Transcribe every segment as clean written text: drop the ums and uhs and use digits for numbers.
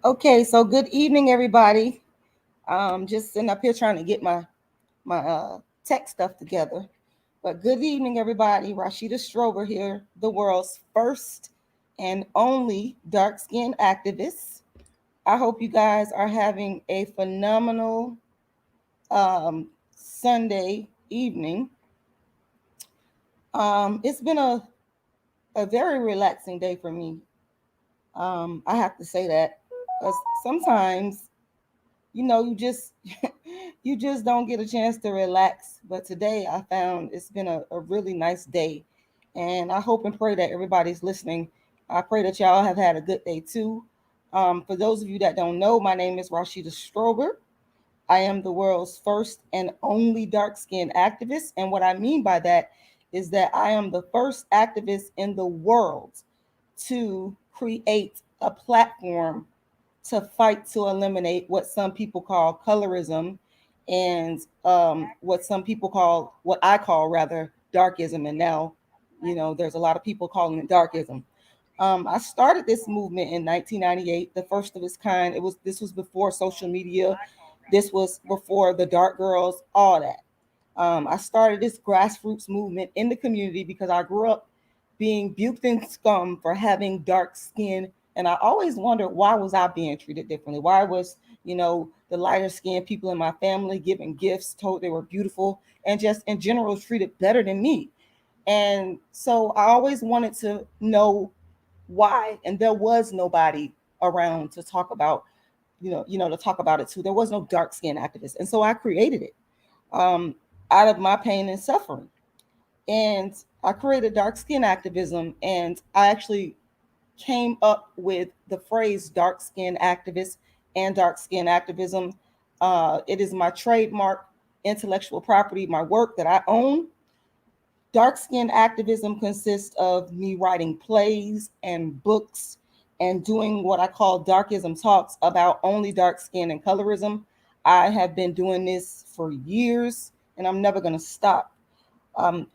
Okay, so good evening, everybody. Just sitting up here trying to get my tech stuff together. But good evening, everybody. Rashida Strober here, the world's first and only dark skinned activist. I hope you guys are having a phenomenal um, Sunday evening. It's been a very relaxing day for me. I have to say that because sometimes you just you just don't get a chance to relax. But today I found it's been a really nice day, and I hope and pray that everybody's listening. I pray that y'all have had a good day too. For those of you that don't know, my name is Rashida Strober. I am the world's first and only dark skinned activist. And what I mean by that is that I am the first activist in the world to create a platform to fight to eliminate what some people call colorism and what I call rather darkism. And now, there's a lot of people calling it darkism. I started this movement in 1998, the first of its kind. This was before social media. This was before the dark girls, all that. I started this grassroots movement in the community because I grew up being buked and scum for having dark skin. And I always wondered, why was I being treated differently? Why was, the lighter skinned people in my family given gifts, told they were beautiful, and just in general treated better than me? And so I always wanted to know why. And there was nobody around to talk about, to talk about it too. There was no dark skin activist. And so I created it um, out of my pain and suffering. And I created dark skin activism, and I actually came up with the phrase dark skin activist and dark skin activism. It is my trademark intellectual property, my work that I own. Dark skin activism consists of me writing plays and books and doing what I call darkism talks about only dark skin and colorism. I have been doing this for years and I'm never going to stop.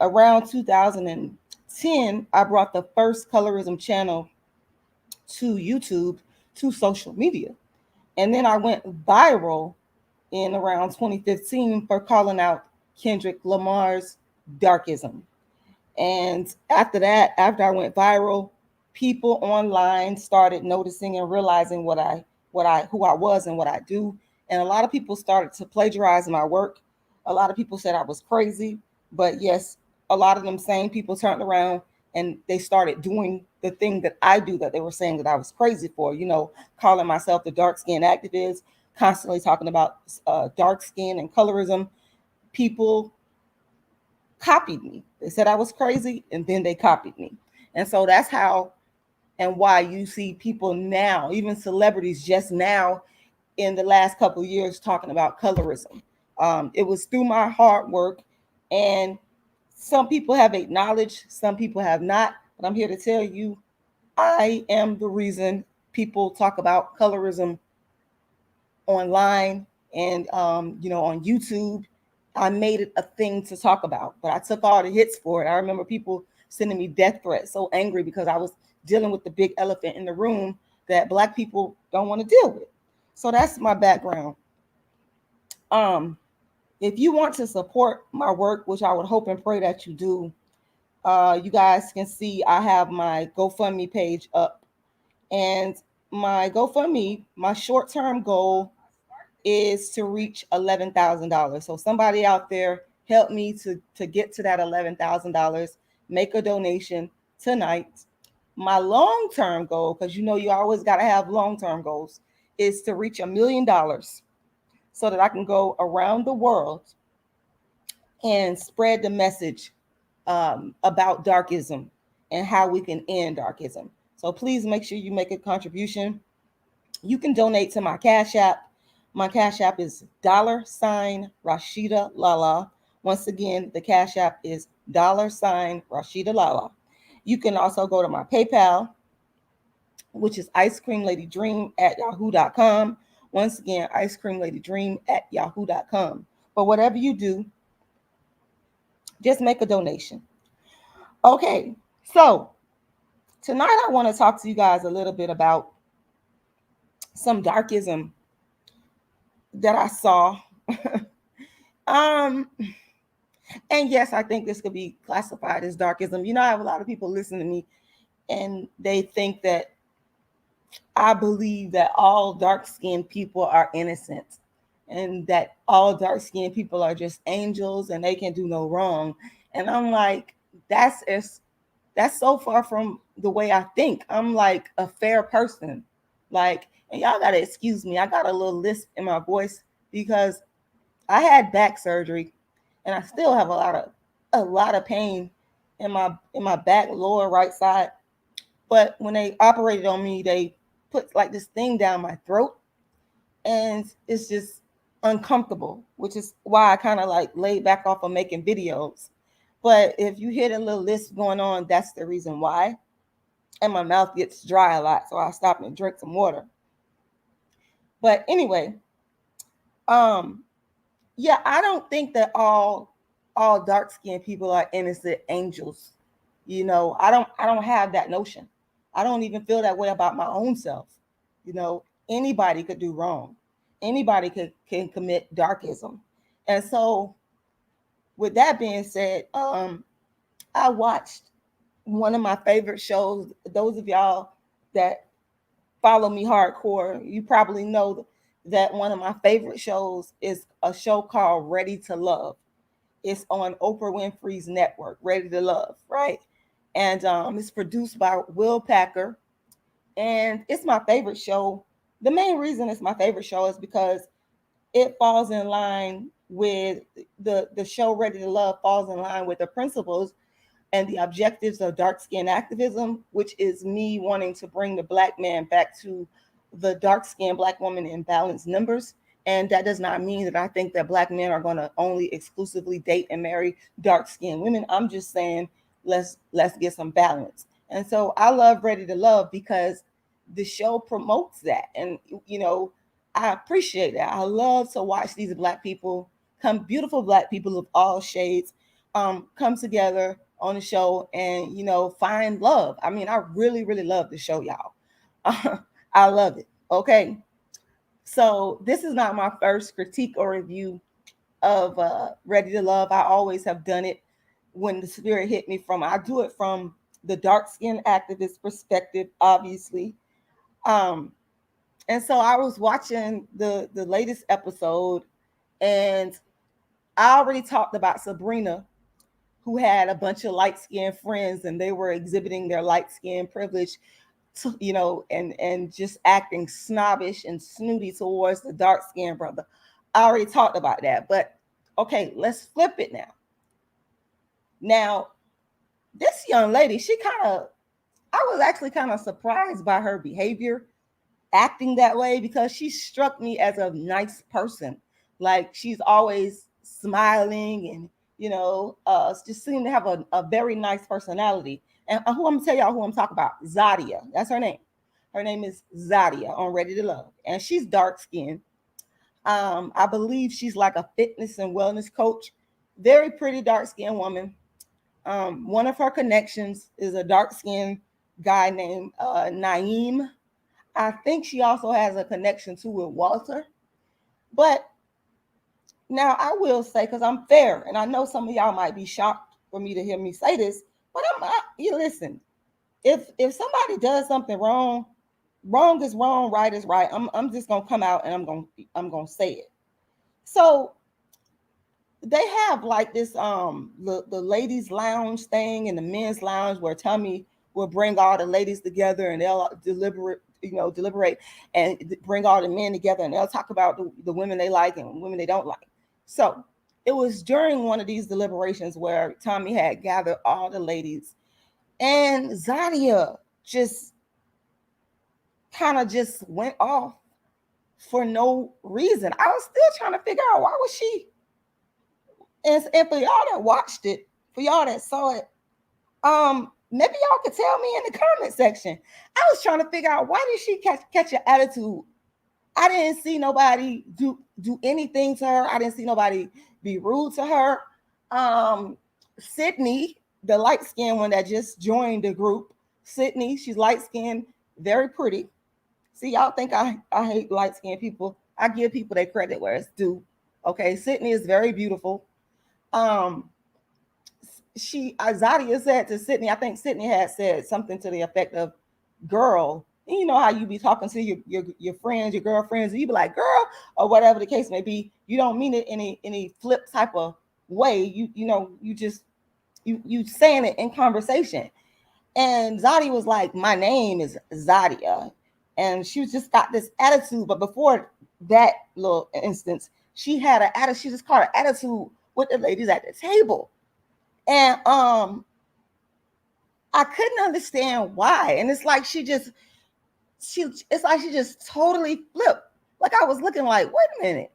Around 2010, I brought the first colorism channel to YouTube, to social media. And then I went viral in around 2015 for calling out Kendrick Lamar's darkism. And after that, after I went viral, people online started noticing and realizing who I was and what I do. And a lot of people started to plagiarize my work. A lot of people said I was crazy, but yes, a lot of them same people turned around and they started doing the thing that I do that they were saying that I was crazy for. Calling myself the dark skin activist, constantly talking about dark skin and colorism. People copied me. They said I was crazy and then they copied me. And so that's how and why you see people now, even celebrities just now in the last couple of years talking about colorism. It was through my hard work, and some people have acknowledged, some people have not. But I'm here to tell you, I am the reason people talk about colorism online and on YouTube. I made it a thing to talk about, but I took all the hits for it. I remember people sending me death threats, so angry because I was dealing with the big elephant in the room that Black people don't want to deal with. So that's my background. Um, if you want to support my work, which I would hope and pray that you do, you guys can see I have my GoFundMe page up, and my GoFundMe, my short-term goal is to reach $11,000. So somebody out there help me to get to that $11,000. Make a donation tonight. My long-term goal, because you always got to have long-term goals, is to reach $1 million so that I can go around the world and spread the message about darkism and how we can end darkism. So please make sure you make a contribution. You can donate to my Cash App. My Cash App is $Rashida Lala. Once again, the Cash App is $Rashida Lala. You can also go to my PayPal, which is ice cream lady dream at yahoo.com. Once again, ice cream lady dream at yahoo.com. But whatever you do, just make a donation. Okay, so tonight I want to talk to you guys a little bit about some darkism that I saw. um, and yes, I think this could be classified as darkism. You know, I have a lot of people listen to me and they think that I believe that all dark skinned people are innocent and that all dark skinned people are just angels and they can do no wrong. And I'm like, that's as that's so far from the way I think. I'm like a fair person. Like, and y'all gotta excuse me. I got a little lisp in my voice because I had back surgery and I still have a lot of pain in my back lower right side. But when they operated on me, they put like this thing down my throat and it's just uncomfortable, which is why I kind of like laid back off of making videos. But if you hear a little lisp going on, that's the reason why. And my mouth gets dry a lot, so I stop and drink some water. But anyway, um, yeah, I don't think that all dark skinned people are innocent angels. You know, I don't have that notion. I don't even feel that way about my own self. You know, anybody could do wrong. Anybody can commit darkism. And so with that being said, I watched one of my favorite shows. Those of y'all that follow me hardcore, you probably know that one of my favorite shows is a show called Ready to Love. It's on Oprah Winfrey's network, Ready to Love, right? And it's produced by Will Packer, and it's my favorite show. The main reason it's my favorite show is because it falls in line with the show Ready to Love falls in line with the principles and the objectives of dark skin activism, which is me wanting to bring the black man back to the dark skinned black woman in balanced numbers. And that does not mean that I think that black men are going to only exclusively date and marry dark skinned women. I'm just saying let's get some balance. And so I love Ready to Love because the show promotes that. And you know, I appreciate that. I love to watch these black people beautiful black people of all shades, come together on the show and find love. I mean, I really really love the show, y'all. I love it. Okay, so this is not my first critique or review of Ready to Love. I always have done it when the spirit hit me from. I do it from the dark skinned activist perspective, obviously. um and so I was watching the latest episode, and I already talked about Sabrina, who had a bunch of light skinned friends and they were exhibiting their light skin privilege, and just acting snobbish and snooty towards the dark skinned brother. I already talked about that. But okay, let's flip it now. Now, this young lady, I was actually kind of surprised by her behavior, acting that way, because she struck me as a nice person. Like, she's always smiling and just seemed to have a very nice personality. And who I'm gonna tell y'all who I'm talking about, Zadia. That's her name. Her name is Zadia on Ready to Love, and she's dark skinned. I believe she's like a fitness and wellness coach. Very pretty dark skinned woman. One of her connections is a dark skinned guy named Naeem. I think she also has a connection to with Walter. But now I will say, because I'm fair, and I know some of y'all might be shocked for me to hear me say this, but you listen. If somebody does something wrong, wrong is wrong, right is right. I'm just gonna come out and I'm gonna say it. So they have like this the ladies lounge thing and the men's lounge where Tommy will bring all the ladies together and they'll deliberate and bring all the men together and they'll talk about the women they like and women they don't like. So it was during one of these deliberations where Tommy had gathered all the ladies, and Zadia just kind of just went off for no reason. I was still trying to figure out why was she. And for y'all that watched it, for y'all that saw it, maybe y'all could tell me in the comment section. I was trying to figure out, why did she catch an attitude? I didn't see nobody do anything to her. I didn't see nobody be rude to her. Sydney, the light skinned one that just joined the group, Sydney, she's light skinned, very pretty. See, y'all think I hate light-skinned people. I give people their credit where it's due. Okay, Sydney is very beautiful. Um, Zadia said to Sydney, I think Sydney had said something to the effect of, girl. And you know how you be talking to your friends, your girlfriends, and you be like, girl, or whatever the case may be. You don't mean it in any flip type of way. You know, you just you saying it in conversation. And Zadia was like, my name is Zadia. And she just got this attitude. But before that little instance, she had an attitude. She just called an attitude with the ladies at the table. And I couldn't understand why. And it's like it's like she just totally flipped. Like I was looking like, wait a minute.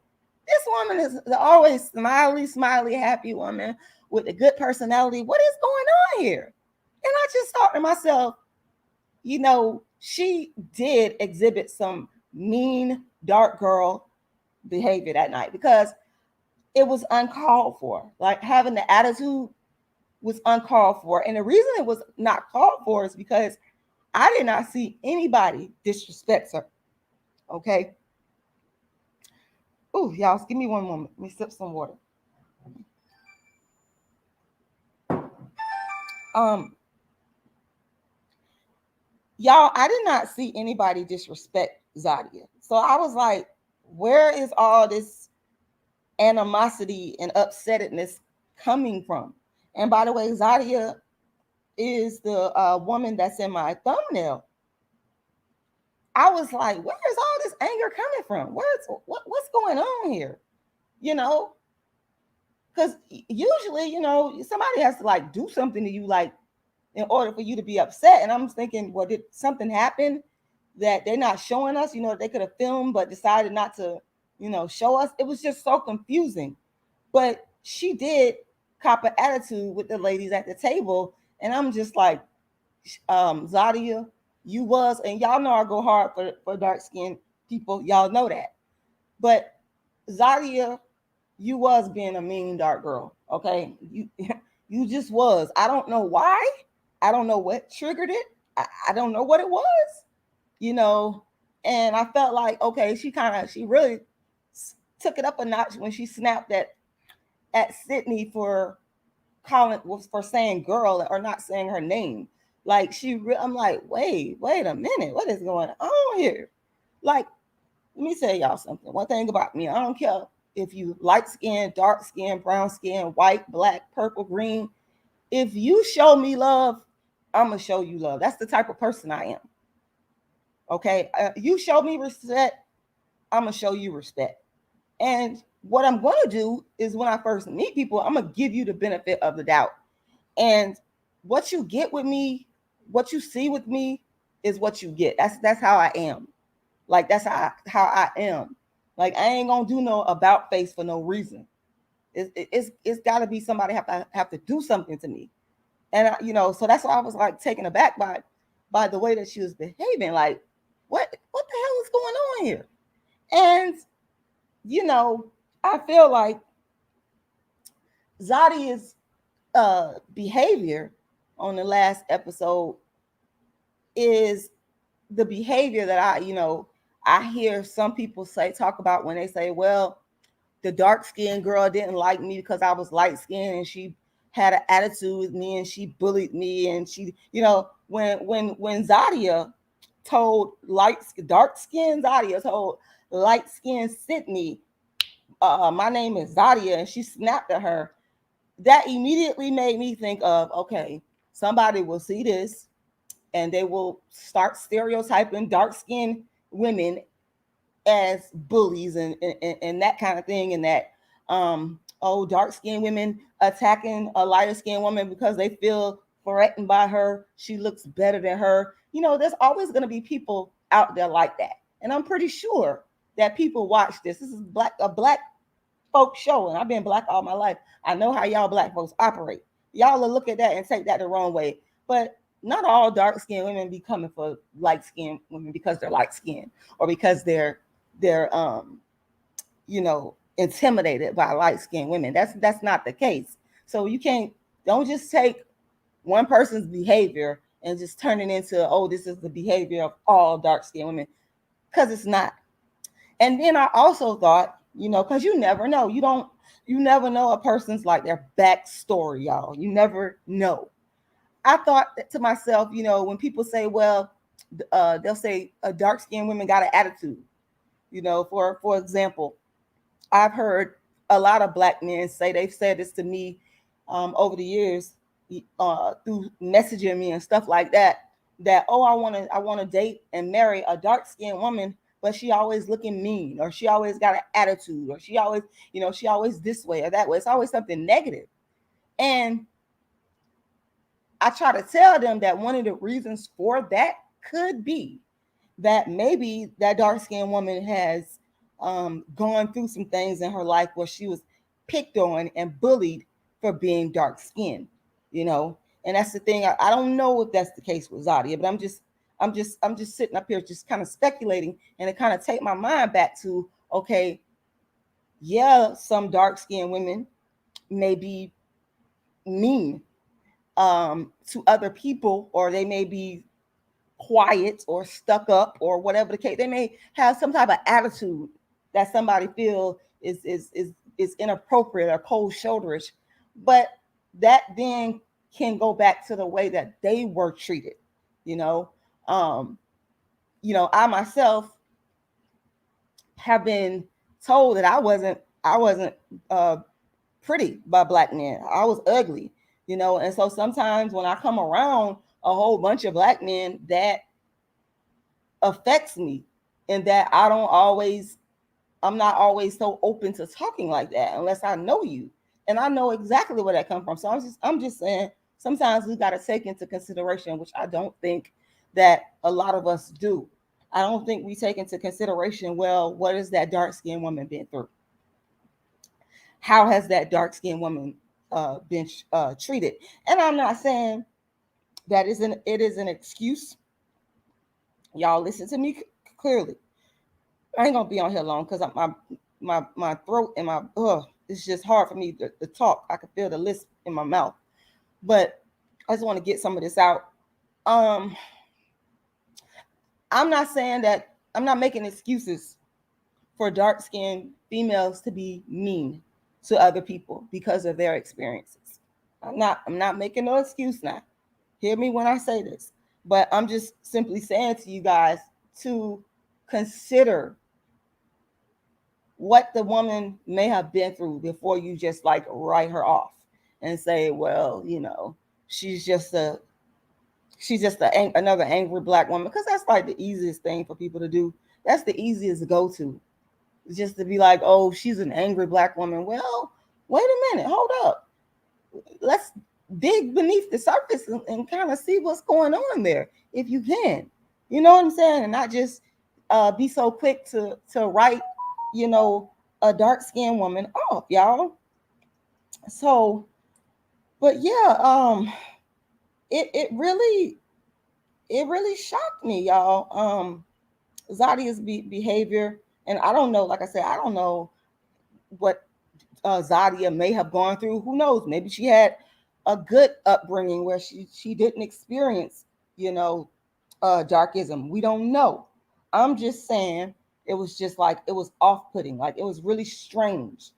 This woman is always smiley, happy woman with a good personality. What is going on here? And I just thought to myself, you know, she did exhibit some mean, dark girl behavior that night because it was uncalled for. Like having the attitude was uncalled for. And the reason it was not called for is because I did not see anybody disrespect her. Okay. Oh, y'all, give me one moment. Let me sip some water. Y'all, I did not see anybody disrespect Zadia. So I was like, where is all this animosity and upsettedness coming from? And by the way, Zadia is the woman that's in my thumbnail. I was like, where is all this anger coming from? What's going on here? You know, because usually, you know, somebody has to like do something to you, like in order for you to be upset. And I'm thinking, well, did something happen that they're not showing us? You know, they could have filmed but decided not to, you know, show us. It was just so confusing. But she did cop an attitude with the ladies at the table, and I'm just like, Zadia, you was, and y'all know I go hard for dark skinned people. Y'all know that. But Zadia, you was being a mean dark girl. Okay. You just was. I don't know why. I don't know what triggered it. I don't know what it was, you know. And I felt like, okay, she really took it up a notch when she snapped at Sydney for saying girl or not saying her name. Like I'm like, wait a minute, what is going on here? Like, let me tell y'all something. One thing about me, I don't care if you light skin, dark skin, brown skin, white, black, purple, green. If you show me love, I'm gonna show you love. That's the type of person I am. Okay, you show me respect, I'm gonna show you respect. And what I'm gonna do is when I first meet people, I'm gonna give you the benefit of the doubt. And what you get with me, what you see with me, is what you get. That's how I am. Like that's how I am. Like I ain't gonna do no about face for no reason. It's got to be somebody have to do something to me. And you know, so that's why I was like taken aback by the way that she was behaving. Like, what the hell is going on here? And you know, I feel like Zadia's behavior on the last episode is the behavior that I hear some people talk about when they say, well, the dark skinned girl didn't like me because I was light skinned and she had an attitude with me and she bullied me. And she, you know, when Zadia told dark skinned Zadia told light skinned Sydney, my name is Zadia, and she snapped at her, that immediately made me think of, okay, somebody will see this and they will start stereotyping dark skinned women as bullies and that kind of thing, and that dark skinned women attacking a lighter skinned woman because they feel threatened by her, she looks better than her. You know, there's always going to be people out there like that, and I'm pretty sure that people watch this is a black folk show, and I've been black all my life. I know how y'all black folks operate. Y'all will look at that and take that the wrong way, but not all dark skinned women be coming for light skinned women because they're light skinned or because they're intimidated by light skinned women. That's not the case. So don't just take one person's behavior and just turn it into, oh, this is the behavior of all dark skinned women. because it's not. And then I also thought, because you never know. You never know a person's like their backstory, y'all. You never know. I thought to myself, when people say, well, they'll say dark-skinned women got an attitude. For example, I've heard a lot of black men say, they've said this to me over the years through messaging me and stuff like that. That, oh, I want to date and marry a dark skinned woman, but she always looking mean, or she always got an attitude, or she always, she always this way or that way. It's always something negative. And I try to tell them that one of the reasons for that could be that maybe that dark skinned woman has gone through some things in her life where she was picked on and bullied for being dark skinned, and that's the thing. I don't know if that's the case with Zadia, but I'm just sitting up here just kind of speculating, and it kind of take my mind back to, okay, yeah, some dark skinned women may be mean to other people, or they may be quiet or stuck up or whatever the case. They may have some type of attitude that somebody feel is inappropriate or cold shoulderish, but that then can go back to the way that they were treated. I myself have been told that I wasn't pretty by black men. I was ugly, and so sometimes when I come around a whole bunch of black men, that affects me, and that I'm not always so open to talking like that unless I know you, and I know exactly where that comes from. So I'm just saying, sometimes we got to take into consideration, which I don't think that a lot of us do. I don't think we take into consideration, well, what has that dark skinned woman been through? How has that dark skinned woman been treated? And I'm not saying that it is an excuse. Y'all listen to me clearly. I ain't gonna be on here long because my throat and it's just hard for me to talk. I can feel the lisp in my mouth, but I just want to get some of this out. I'm not saying that, I'm not making excuses for dark skinned females to be mean to other people because of their experiences. I'm not making no excuse now. Hear me when I say this. But I'm just simply saying to you guys to consider what the woman may have been through before you just like write her off and say, well, she's just another angry black woman, because that's like the easiest thing for people to do. That's the easiest to go to, just to be like, oh, she's an angry black woman. Well, wait a minute, hold up. Let's dig beneath the surface and kind of see what's going on there, if you can. You know what I'm saying? And not just be so quick to write, a dark-skinned woman off, y'all. So, but yeah, it really shocked me, y'all. Zadia's behavior, and I don't know, like I said, I don't know what Zadia may have gone through. Who knows? Maybe she had a good upbringing where she didn't experience, darkism. We don't know. I'm just saying it was just like, it was off-putting, like it was really strange,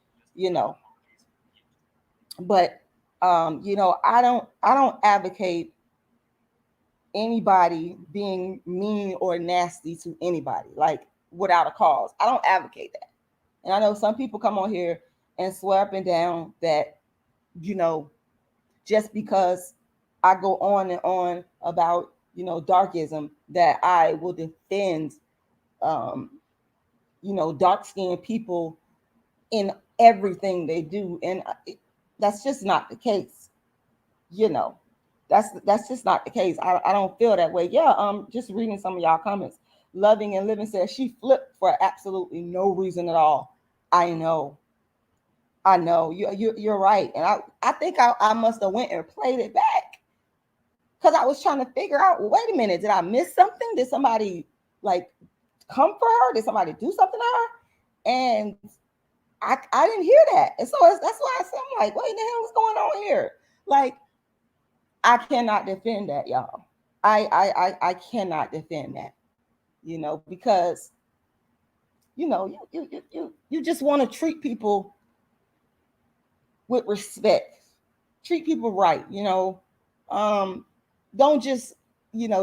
But I don't advocate anybody being mean or nasty to anybody, like without a cause. I don't advocate that. And I know some people come on here and swear up and down that, just because I go on and on about, darkism, that I will defend, dark-skinned people in everything they do. And that's just not the case. That's just not the case. I don't feel that way. Yeah, just reading some of y'all comments. Loving and Living says she flipped for absolutely no reason at all. I know you're right, and I think I must have went and played it back because I was trying to figure out. Well, wait a minute, did I miss something? Did somebody like come for her? Did somebody do something to her? And I didn't hear that, and so that's why I said, I'm like, what the hell is going on here? Like, I cannot defend that, y'all. I cannot defend that, because you just want to treat people with respect, treat people right, don't just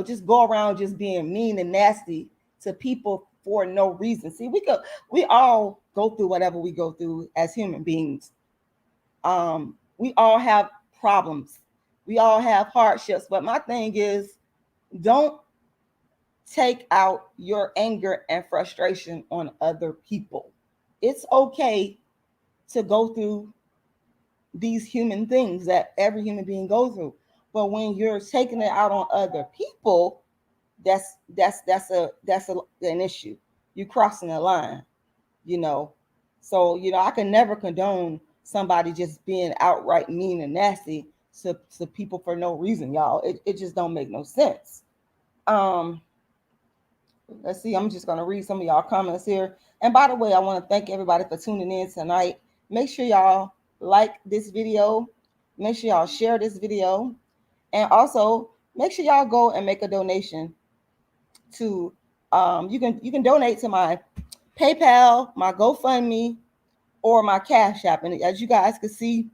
just go around just being mean and nasty to people for no reason. See, we all go through whatever we go through as human beings. We all have problems, we all have hardships, but my thing is, don't take out your anger and frustration on other people. It's okay to go through these human things that every human being goes through. But when you're taking it out on other people, an issue. You're crossing the line, you know. So, I can never condone somebody just being outright mean and nasty to people for no reason, y'all. It just don't make no sense. Um, let's see, I'm just gonna read some of y'all comments here. And by the way, I want to thank everybody for tuning in tonight. Make sure y'all like this video. Make sure y'all share this video. And also make sure y'all go and make a donation to you can donate to my PayPal, my GoFundMe, or my Cash App. And as you guys can see,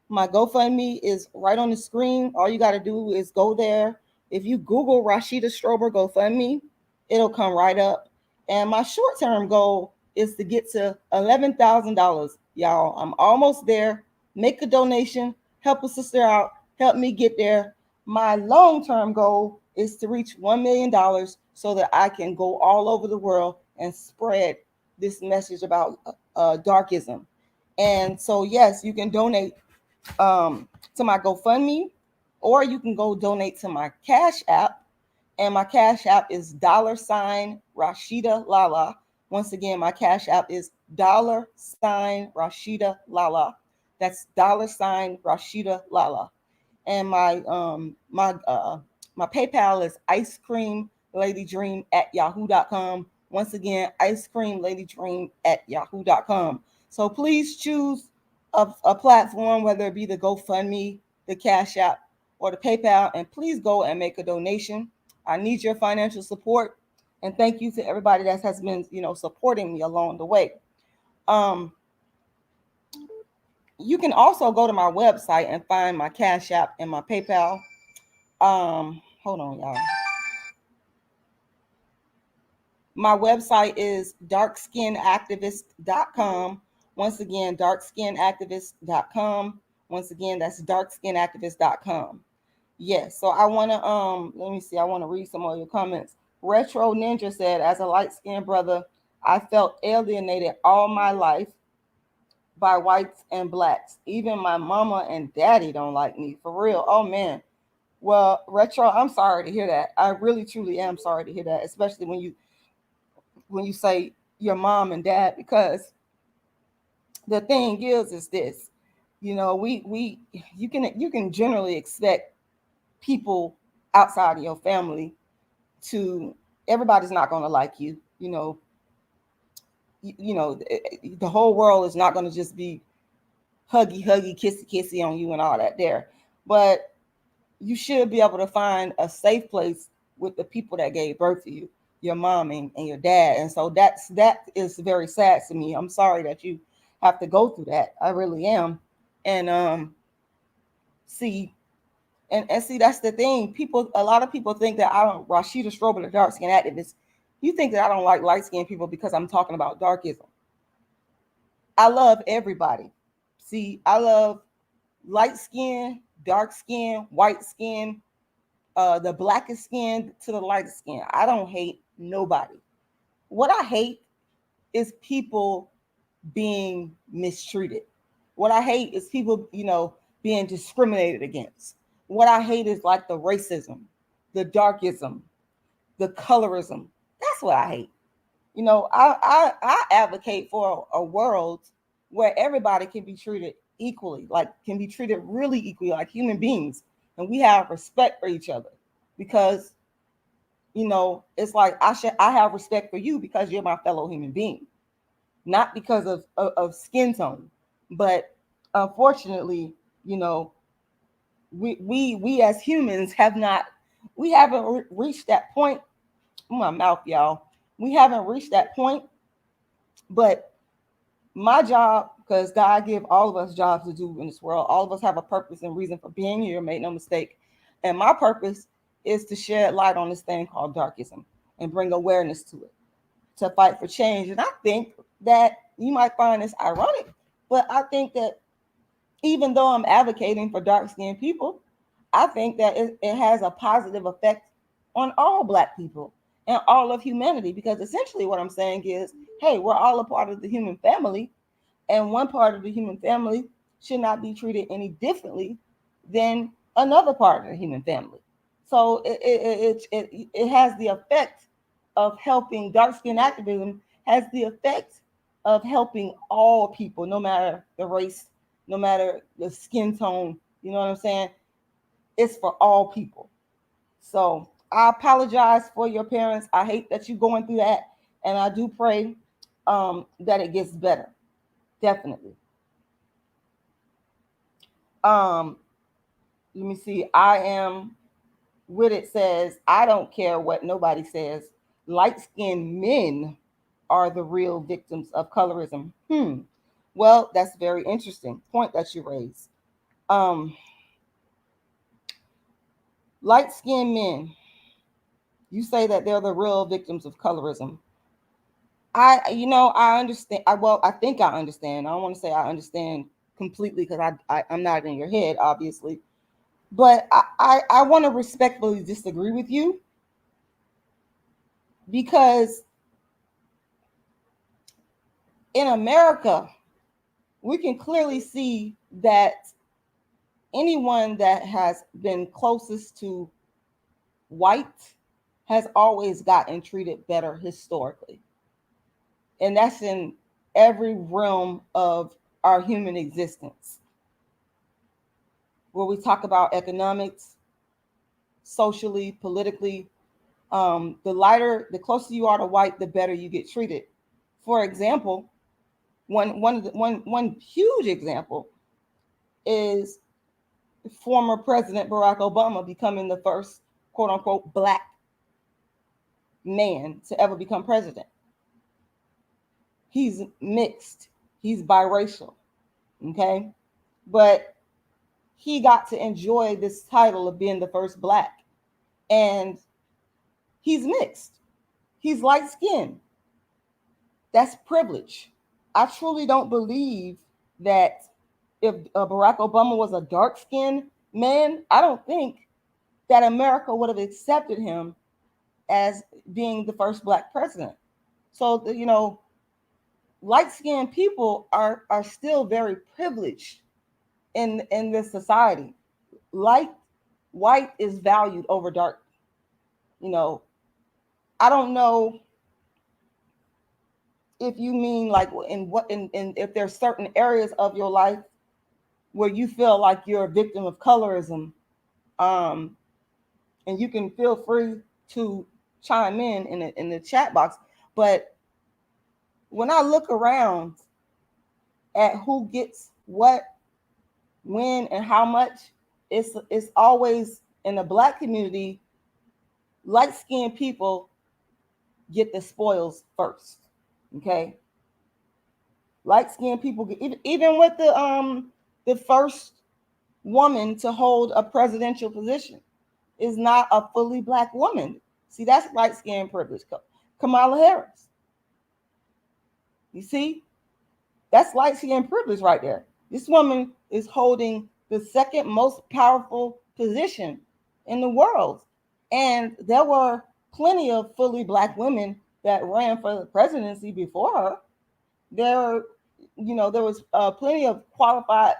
my GoFundMe is right on the screen. All you got to do is go there. If you Google Rashida Strober GoFundMe, it'll come right up. And my short-term goal is to get to $11,000. Y'all, I'm almost there. Make a donation. Help a sister out. Help me get there. My long-term goal is to reach $1 million so that I can go all over the world and spread this message about darkism. And so, yes, you can donate to my GoFundMe, or you can go donate to my Cash App. And my Cash App is $Rashida Lala. Once again, my Cash App is $Rashida Lala. That's $Rashida Lala. And my PayPal is icecreamladydream@yahoo.com. Once again, icecreamladydream@yahoo.com. So please choose a platform, whether it be the GoFundMe, the Cash App, or the PayPal, and please go and make a donation. I need your financial support, and thank you to everybody that has been, supporting me along the way. You can also go to my website and find my Cash App and my PayPal. Hold on, y'all. My website is darkskinactivist.com. Once again, darkskinactivist.com. Once again, that's darkskinactivist.com. Yes, so I want to let me see. I want to read some of your comments. Retro Ninja said, as a light-skinned brother, I felt alienated all my life by whites and blacks. Even my mama and daddy don't like me, for real. Oh man. Well, Retro, I'm sorry to hear that. I really truly am sorry to hear that, especially when you say your mom and dad, because the thing is this, we you can generally expect people outside of your family to, everybody's not going to like you, the whole world is not going to just be huggy kissy kissy on you and all that there, but you should be able to find a safe place with the people that gave birth to you, your mom and your dad. And so that is very sad to me. I'm sorry that you have to go through that. I really am. And see, that's the thing. A lot of people think that I don't, Rashida Strober, the dark skin activist, you think that I don't like light skinned people because I'm talking about darkism. I love everybody. See, I love light skin, dark skin, white skin, the blackest skin to the lightest skin. I don't hate nobody. What I hate is people being mistreated. What I hate is people, being discriminated against. What I hate is like the racism, the darkism, the colorism. That's what I hate. I advocate for a world where everybody can be treated equally, like can be treated really equally, like human beings, and we have respect for each other. Because it's like I have respect for you because you're my fellow human being, not because of skin tone. But unfortunately, we as humans we haven't reached that point. My mouth, y'all. We haven't reached that point But my job, because God give all of us jobs to do in this world, all of us have a purpose and reason for being here, make no mistake. And my purpose is to shed light on this thing called darkism and bring awareness to it, to fight for change. And I think that you might find this ironic, but I think that even though I'm advocating for dark skinned people, I think that it has a positive effect on all Black people and all of humanity, because essentially what I'm saying is, hey, we're all a part of the human family, and one part of the human family should not be treated any differently than another part of the human family. So it has the effect of helping. Dark skin activism has the effect of helping all people, no matter the race, no matter the skin tone. You know what I'm saying? It's for all people. So I apologize for your parents. I hate that you're going through that, and I do pray that it gets better. Definitely. Um, Let me see. I am with it says, I don't care what nobody says. Light skinned men are the real victims of colorism. Well, that's very interesting point that you raised. Um, Light skinned men, you say that they're the real victims of colorism. I understand. I think I understand. I don't want to say I understand completely, because I'm not in your head, obviously. But I want to respectfully disagree with you, because in America, we can clearly see that anyone that has been closest to white has always gotten treated better historically. And that's in every realm of our human existence, where we talk about economics, socially, politically. The closer you are to white, the better you get treated. For example, one huge example is former President Barack Obama becoming the first quote unquote Black man to ever become president. He's mixed, he's biracial, okay? But he got to enjoy this title of being the first Black. And he's mixed, he's light skinned. That's privilege. I truly don't believe that if Barack Obama was a dark skinned man, I don't think that America would have accepted him as being the first Black president. So, light skinned people are still very privileged in this society. Light White is valued over dark. You know, I don't know if you mean like in if there's certain areas of your life where you feel like you're a victim of colorism, um, and you can feel free to chime in the chat box. But when I look around at who gets what, when, and how much, it's always in the Black community. Light skinned people get the spoils first. Okay, light skinned people get, even with the first woman to hold a presidential position is not a fully Black woman. See, that's light skinned privilege. Kamala Harris. You see, that's light skinned privilege right there. This woman is holding the second most powerful position in the world. And there were plenty of fully Black women that ran for the presidency before her. There, there was plenty of qualified,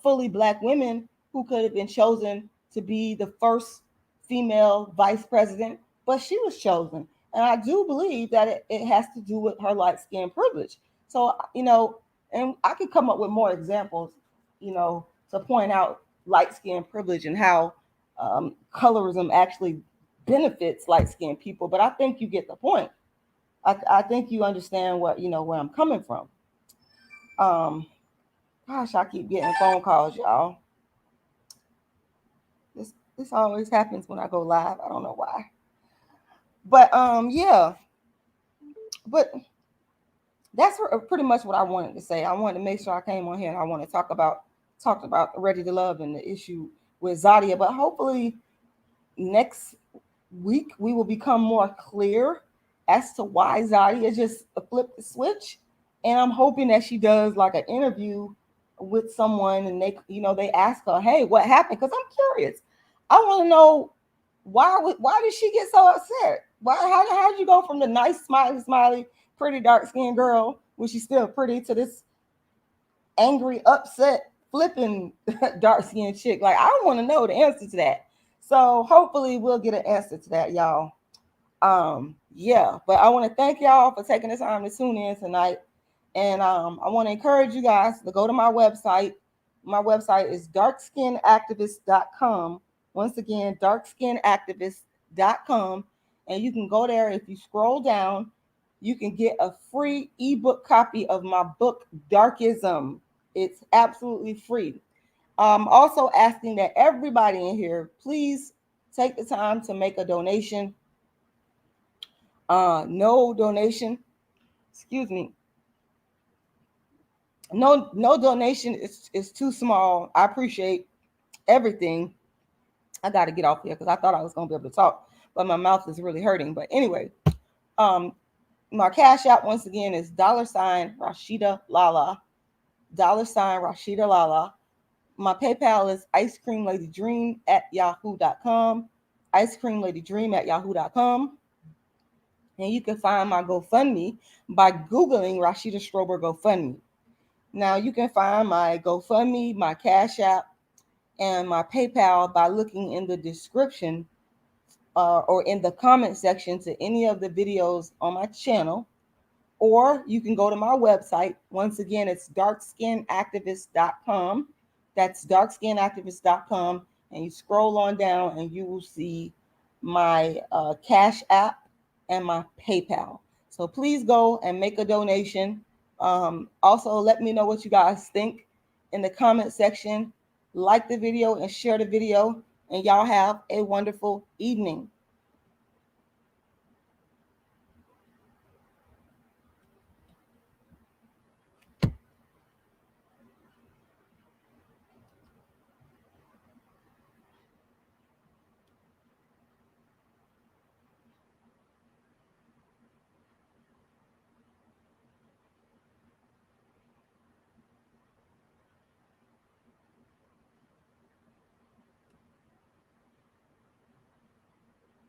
fully Black women who could have been chosen to be the first female vice president, but she was chosen. And I do believe that it has to do with her light skin privilege. So, and I could come up with more examples, to point out light skin privilege and how colorism actually benefits light skinned people. But I think you get the point. I think you understand where I'm coming from. Um, Gosh, I keep getting phone calls, y'all. This always happens when I go live. I don't know why. But yeah. But that's pretty much what I wanted to say. I wanted to make sure I came on here and I want to talked about Ready to Love and the issue with Zadia. But hopefully next week we will become more clear as to why Zadia just flipped the switch. And I'm hoping that she does like an interview with someone and they ask her, hey, what happened? Because I'm curious. I want to know why did she get so upset? How did you go from the nice smiley pretty dark skinned girl, when she's still pretty, to this angry, upset, flipping dark skinned chick? Like, I want to know the answer to that. So hopefully we'll get an answer to that, y'all. Yeah, but I want to thank y'all for taking the time to tune in tonight. And I want to encourage you guys to go to my website. My website is darkskinactivist.com. Once again, darkskinactivist.com. And you can go there. If you scroll down, you can get a free ebook copy of my book, Darkism. It's absolutely free. Also asking that everybody in here, please take the time to make a donation. No donation, excuse me, no donation is too small. I appreciate everything. I got to get off here because I thought I was going to be able to talk, but my mouth is really hurting. But anyway, my cash app once again is $Rashida Lala. My PayPal is icecreamladydream@yahoo.com. icecreamladydream@yahoo.com. And you can find my GoFundMe by Googling Rashida Strober GoFundMe. Now you can find my GoFundMe, my Cash App, and my PayPal by looking in the description or in the comment section to any of the videos on my channel. Or you can go to my website. Once again, it's darkskinactivist.com. That's darkskinactivist.com. And you scroll on down and you will see my Cash App and my PayPal. So please go and make a donation. Also, let me know what you guys think in the comment section. Like the video and share the video. And y'all have a wonderful evening.